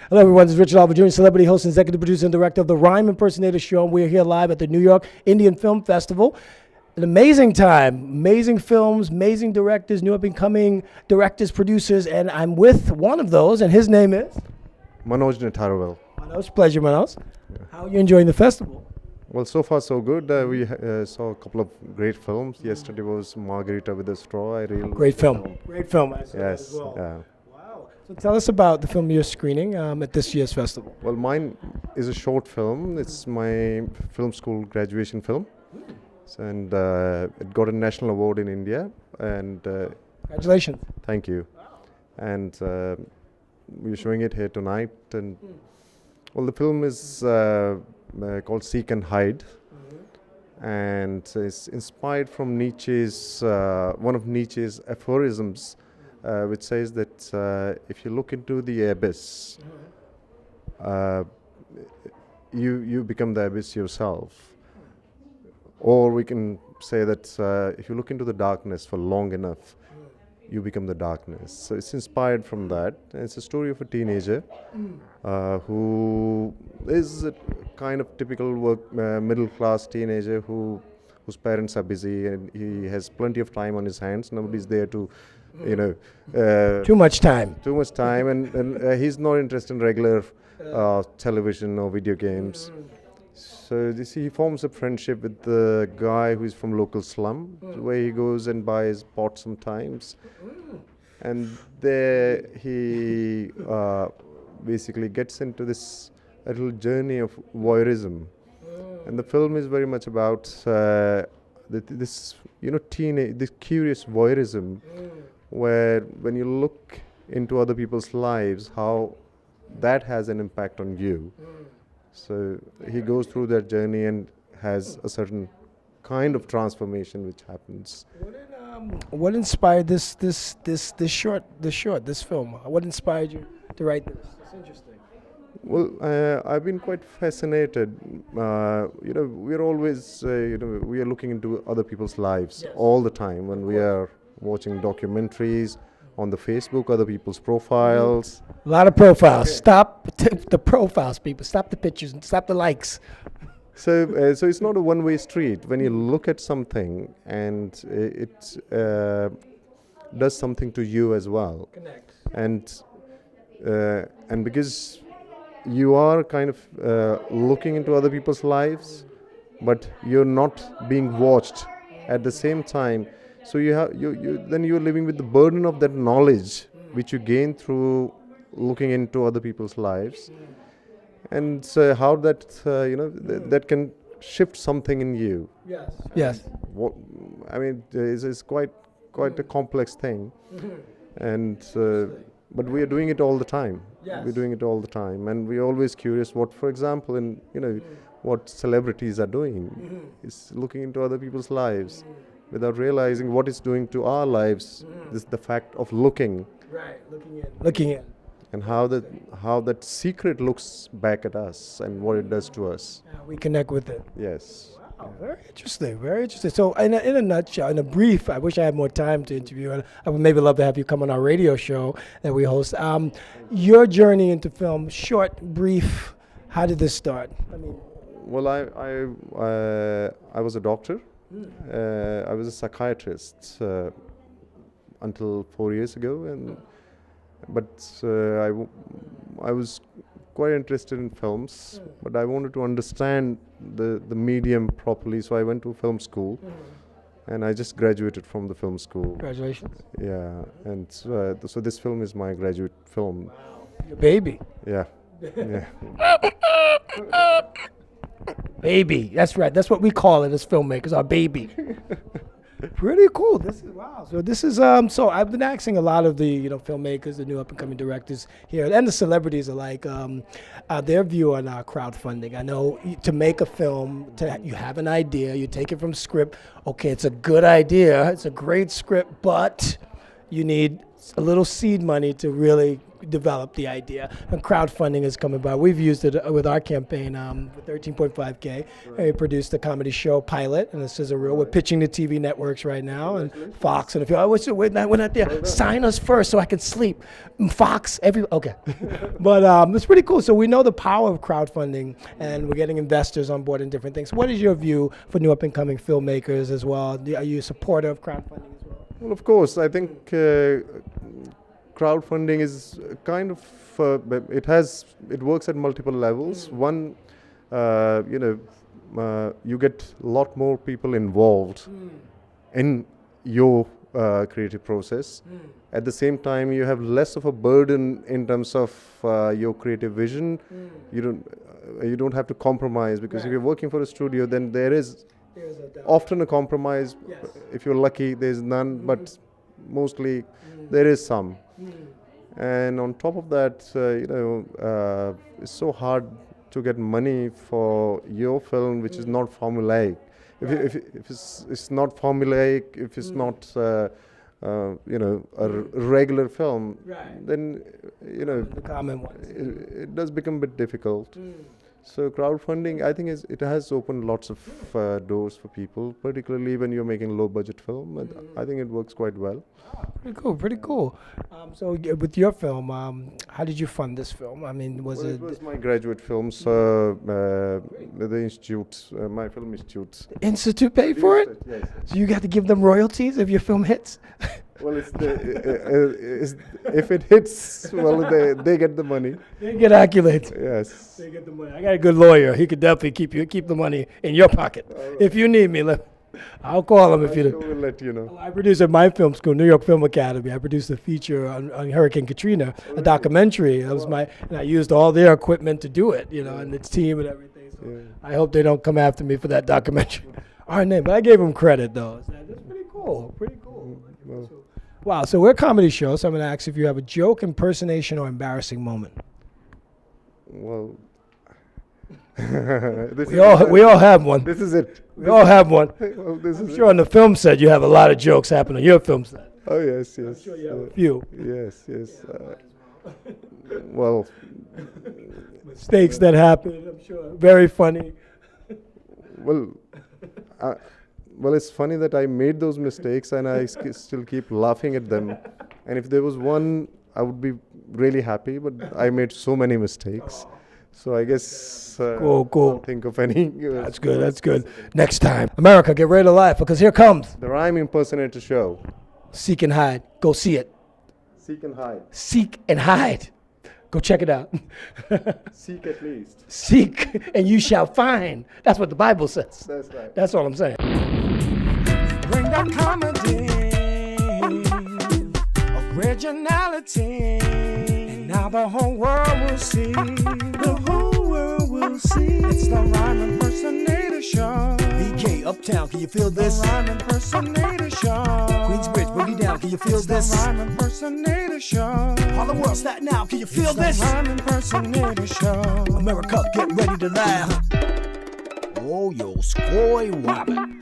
Hello, everyone. This is Richard Alba Jr., celebrity host, executive producer, and director of the Rhyme Impersonator Show. And we're here live at the New York Indian Film Festival. An amazing time, amazing films, amazing directors, new up-and-coming directors, producers, and I'm with one of those, and his name is? Manoj Nitharwal. Manoj, pleasure, Manoj. How are you enjoying the festival? Well, so far so good. We saw a couple of great films. Yesterday was Margarita with a Straw. Great film. Great film. I saw that Yes. as well. Wow. So tell us about the film you're screening at this year's festival. Well, mine is a short film. It's my film school graduation film. And it got a national award in India. And Congratulations. thank you. And we're showing it here tonight. And well, the film is called Seek and Hide. And it's inspired from Nietzsche's, one of Nietzsche's aphorisms, which says that if you look into the abyss, you become the abyss yourself. Or we can say that if you look into the darkness for long enough, you become the darkness. So it's inspired from that. And it's a story of a teenager who is a kind of typical middle-class teenager whose parents are busy and he has plenty of time on his hands. Nobody's there to, Too much time. too much time, and he's not interested in regular television or video games. So you see, he forms a friendship with the guy who is from local slum, where he goes and buys pot sometimes, and there he basically gets into this little journey of voyeurism, and the film is very much about this curious voyeurism, where when you look into other people's lives, how that has an impact on you. So he goes through that journey and has a certain kind of transformation which happens. What inspired this film? What inspired you to write this? It's interesting. Well, I've been quite fascinated. We're always, we are looking into other people's lives all the time when we are watching documentaries on the Facebook, other people's profiles. A lot of profiles. Stop the profiles, people. Stop the pictures and stop the likes. So it's not a one-way street. When you look at something and it does something to you as well, Connect. and because you are kind of looking into other people's lives, but you're not being watched at the same time. So then you're living with the burden of that knowledge which you gain through looking into other people's lives, and so how that that can shift something in you. Yes. It's quite a complex thing, and but we are doing it all the time. Yes. We're doing it all the time, and we're always curious what, for example, what celebrities are doing is looking into other people's lives without realizing what it's doing to our lives. This is the fact of looking. Right. Looking in. And how that secret looks back at us and what it does to us. Yeah, we connect with it. Yes. Wow, very interesting, very interesting. So in a nutshell, in a brief, I wish I had more time to interview, and I would maybe love to have you come on our radio show that we host. Your journey into film, short, brief, how did this start? Well, I was a doctor. I was a psychiatrist until 4 years ago, but I was quite interested in films, but I wanted to understand the medium properly, so I went to film school, and I just graduated from the film school. Congratulations. Yeah, and so this film is my graduate film. Wow. Your baby. Yeah, yeah. Baby. That's right. That's what we call it as filmmakers, our baby. Pretty cool. This is so I've been asking a lot of the filmmakers, the new up and coming directors here, and the celebrities alike, their view on crowdfunding. I know to make a film, you have an idea, you take it from script. Okay, it's a good idea, it's a great script, but you need a little seed money to really develop the idea. And crowdfunding is coming by. We've used it with our campaign with 13.5K. We produced a comedy show pilot, and this is a real. We're pitching to TV networks right now, and Fox. And if you, we're not there. Sign us first so I can sleep. Fox, okay. But it's pretty cool. So we know the power of crowdfunding, and we're getting investors on board in different things. What is your view for new up and coming filmmakers as well? Are you a supporter of crowdfunding as well? Well, of course, I think crowdfunding is kind of it works at multiple levels. One, you get a lot more people involved in your creative process. At the same time, you have less of a burden in terms of your creative vision. You don't have to compromise, because if you're working for a studio, then there is often a compromise. Yes. If you're lucky, there's none, but mostly there is some. And on top of that, it's so hard to get money for your film, which is not formulaic. If it's not formulaic, if it's not a regular film, then the common ones. it does become a bit difficult. So crowdfunding, I think, it has opened lots of doors for people, particularly when you're making low-budget film. And I think it works quite well. Pretty cool. So with your film, how did you fund this film? I mean, it was my graduate film, so the institute, my film institute. The institute paid for it? Yes. So you got to give them royalties if your film hits? Well, if it hits, well, they get the money. They get accolades. Yes. They get the money. I got a good lawyer. He could definitely keep the money in your pocket. If you need me, I'll call him if you do. I will let you know. I produced at my film school, New York Film Academy. I produced a feature on Hurricane Katrina, a documentary. That was and I used all their equipment to do it, and its team and everything. So I hope they don't come after me for that documentary. All right, but I gave them credit though. So that's pretty cool. Pretty cool. Wow. So we're a comedy show. So I'm going to ask if you have a joke, impersonation, or embarrassing moment. Well, we all have one. This is it. We all have one. Well, I'm sure on the film set you have a lot of jokes happen on your film set. Oh yes. I'm sure you have a few. Yes. Well, mistakes that happen. I'm sure very funny. Well, it's funny that I made those mistakes and I still keep laughing at them. And if there was one, I would be really happy. But I made so many mistakes. So I guess cool. I'll think of any. That's good. Next time, America, get ready to laugh, because here comes the Rhyme Impersonator Show. Seek and Hide. Go see it. Seek and hide. Seek and hide. Go check it out. Seek at least. Seek and you shall find. That's what the Bible says. That's right. That's all I'm saying. Bring that comedy, originality, and now the whole world will see. The whole world will see. It's the Rhyme Impersonator Show. BK, Uptown, can you feel this? The Rhyme Impersonator Show. Queensbridge, Boogie Down, can you feel It's this? The Rhyme Impersonator Show. Harlem World, Staten Now, can you feel It's this? The Rhyme Impersonator Show. America, get ready to laugh. Oh, yo, scoy wobbin'.